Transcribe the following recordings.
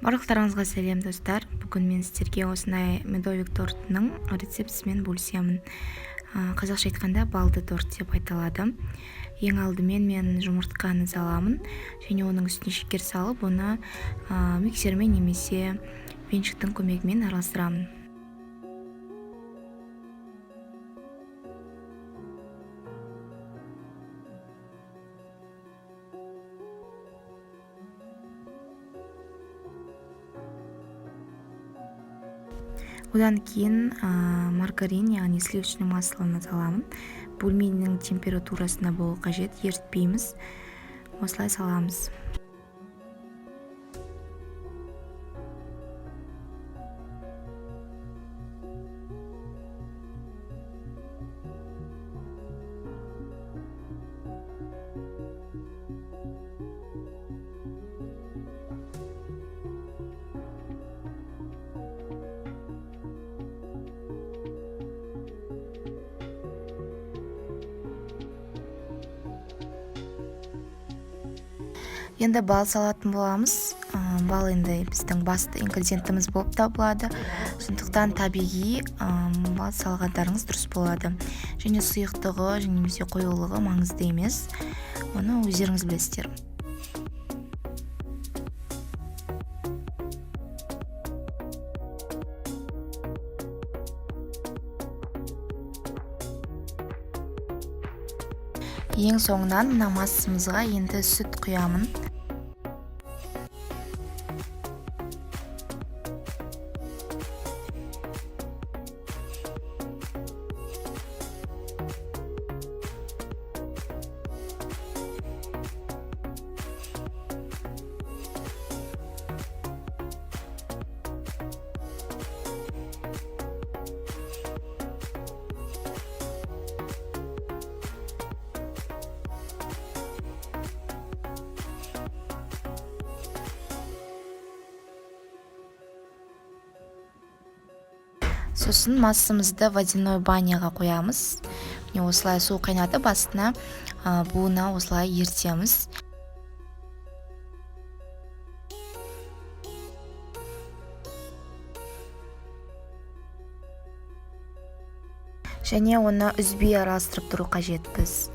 Барлықтарыңызға сәлем достар. Бүгін мен сіздерге осындай медовик тортының рецептісімен бөлісемін. Қазақша айтқанда балды торт деп айтылады. Ең алдымен мен жұмыртқаны саламын және оның үстіне шекер салып, оны миксермен немесе венчиктің көмегімен араластырамын. Одан кейін маргарин, яғни сливочный маслоны саламын. Бөлменің температурасында болу қажет, ерітпейміз. Осылай саламыз. Енді бал салатын боламыз. Бал енді біздің басты ингредиентіміз болып табылады. Сондықтан табиғи бал салғандарыңыз дұрыс болады. Және сұйықтығы және немесе қоюлығы маңызды емес. Оны өздеріңіз білесіздер. Ең соңынан мына массамызға енді сүт құямын. Сосын массамызды водяной баняға қоямыз. Осылай су қайнатып, астына буына осылай ертеміз. Және оны үзбей араластырып тұру қажет біз.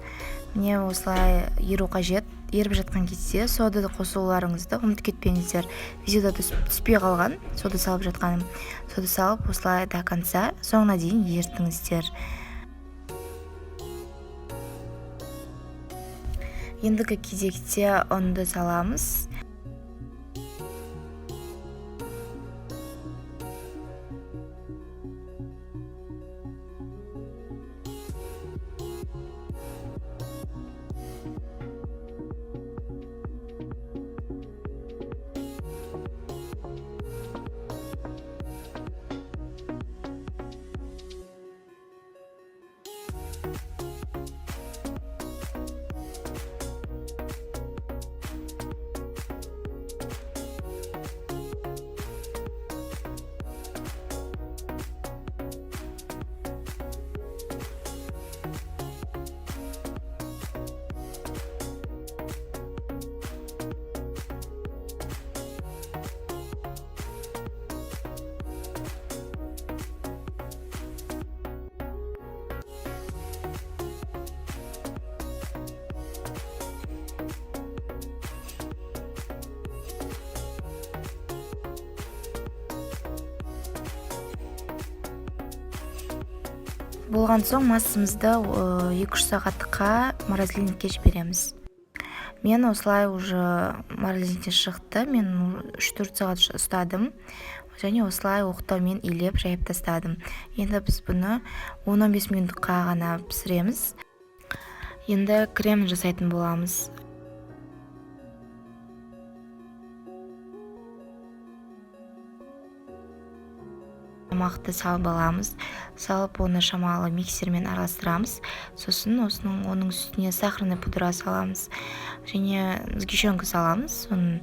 Міне осылай еру қажет. Еріп жатқан кезде соданы қосуларыңызды ұмытып кетпеңіздер. Видеода түспей қалған сода салып жатқаным. Сода салып осылай до конца соңына дейін ертіңіздер. Ендігі кезекте ұнды саламыз. Болған соң массамызды 2-3 сағатқа морозильникке жібереміз. Мен осылай уже морозильниктен шықты. Мен 3-4 сағат ұстадым. Және осылай оқтаумен илеп жайып тастадым. Енді біз бұны 10-15 минутқа ғана пісіреміз. Енді крем жасайтын боламыз. Мақты салып аламыз. Салып оны шамалы миксермен араластырамыз. Сосын оның үстіне сахарный пудра саламыз. Және сгущенка саламыз. Оның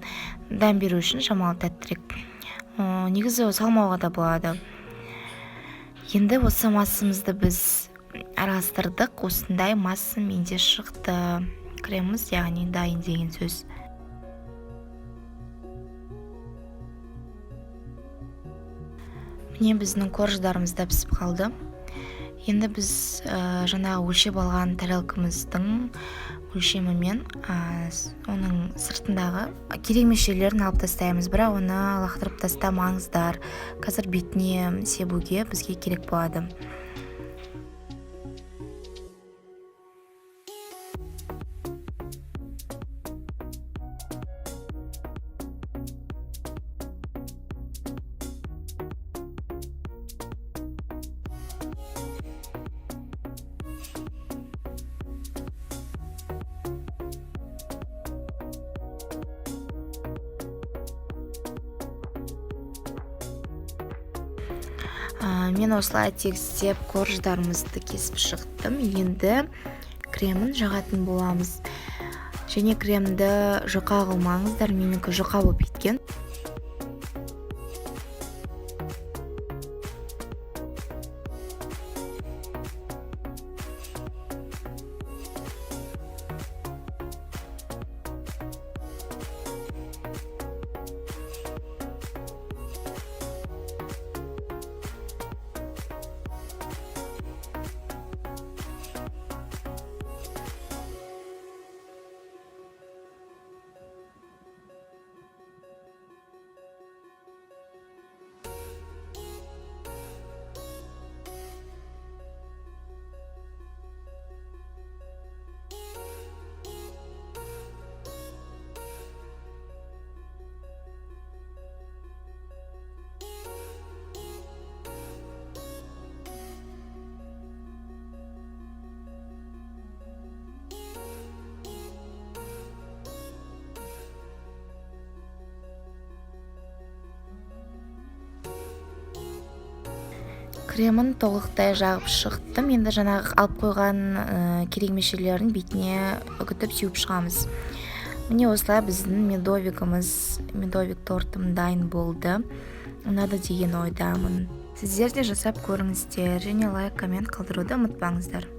дәм беру үшін шамалы тәттірек. Негізі салмауға да болады. Енді осы массамызды біз араластырдық. Осындай масса менде шықты. Креміміз, яғни дайын деген сөз. Міне біздің корждарымыз да пісіп қалды. Енді біз жаңағы өлшеп алған тарелкамыздың өлшемімен оның сыртындағы керек емес жерлерін алып тастаймыз, бірақ оны лақтырып тастамаңыздар. Қазір бетіне себуге бізге керек болады. Мен осылай тегістеп корждарымызды кесіп шықтым. Енді кремін жағатын боламыз. Және кремді жұқа қылмаңыздар, менікі жұқа болып кеткен. Кремін толықтай жағып шықтым. Енді жаңағы алып қойған керек емес жерлерін бетіне үгітіп сеуіп шығамыз. Міне осылай біздің медовик тортым дайын болды. Ұнады деген ойдамын. Сіздер де жасап көріңіздер және лайк, коммент қалдыруды ұмытпаңыздар.